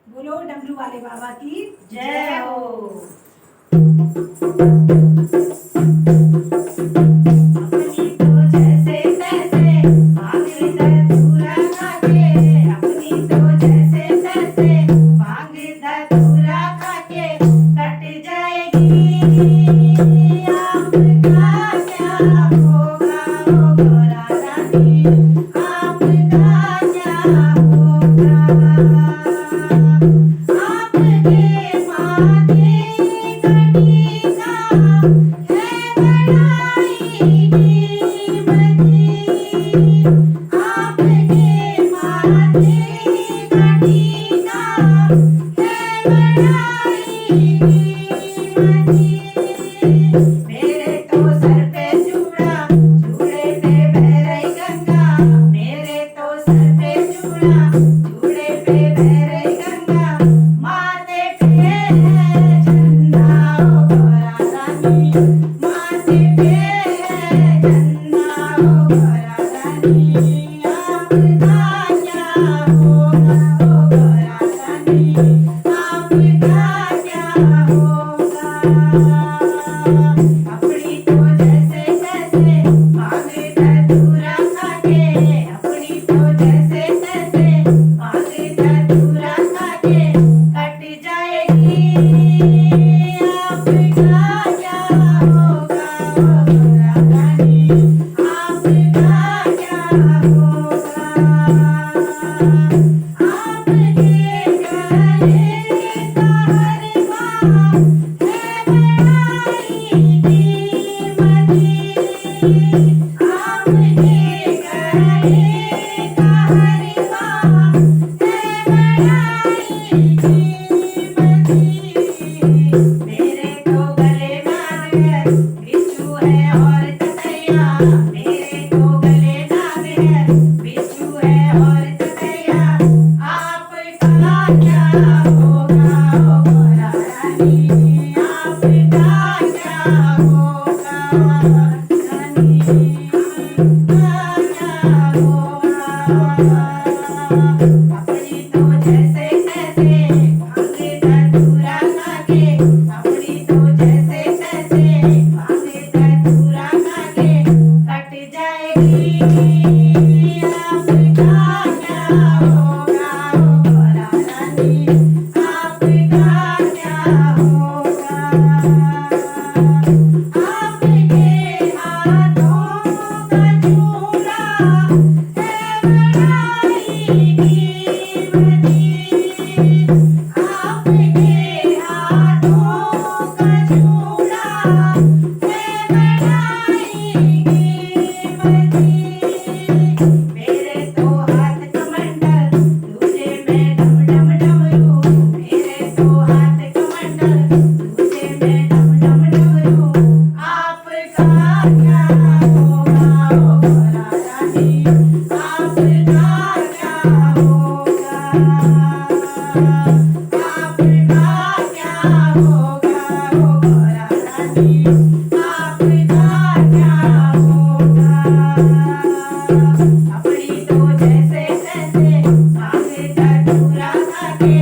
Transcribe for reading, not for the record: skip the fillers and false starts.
बोलो डमरू वाले बाबा की जय हो। अपनी तो जैसे तैसे भाग धतूरा खाके, अपनी तो जैसे तैसे भाग धतूरा खाके कट जाएगी। आपका क्या होगा ओ गोरा रानी, आपका क्या होगा। आपके माथे का टीका है बड़ाई कीमती, आपके माथे का टीका है बड़ाई कीमती। मेरे तो सर पे चूड़ा, चूड़े पे बह रही गंगा, मेरे तो सर पे चूड़ा, चूड़े पे बह रही गंगा, माथे पे है झंडा ओ गोरा रानी, माथे पे है झंडा ओ गोरा रानी। आपका क्या होगा ओ गोरा रानी, आपका क्या होगा। अपनी तो जैसे तैसे भाग धतूरा खाके, अपनी तो जैसे तैसे भाग धतूरा खाके कट जाएगी। आपका क्या होगा ओ गोरा रानी, आपका क्या होगा। आपके गले का हरवा है बड़ाई कीमती, आपके गले का हरवा है बड़ाई कीमती। मेरे तो गले नाग बिच्छू है और ततैया, मेरे तो गले नाग है बिच्छू है और ततैया, आपका क्या होगा ओ गोरा रानी, आपका क्या होगा रानी, आपका क्या होगा। अपनी तो जैसे तैसे भाग धतूरा खाके, अपनी तो जैसे तैसे भाग धतूरा खाके कट जाएगी। आपका क्या होगा ओ गोरा रानी, आपका क्या होगा। आपके हाथों का चूड़ा है बड़ाई कीमती, आपके हाथों का चूड़ा है बड़ाई कीमती। मेरे तो हाथ कमंडल दूजे में डम डम डमरू, मेरे तो हाथ कमंडल दूजे में डम डम डमरू, आपका क्या होगा ओ गोरा रानी, आपका क्या होगा। आपका क्या होगा ओ गोरा रानी, आपका क्या होगा। अपनी तो जैसे तैसे भाग धतूरा खाके,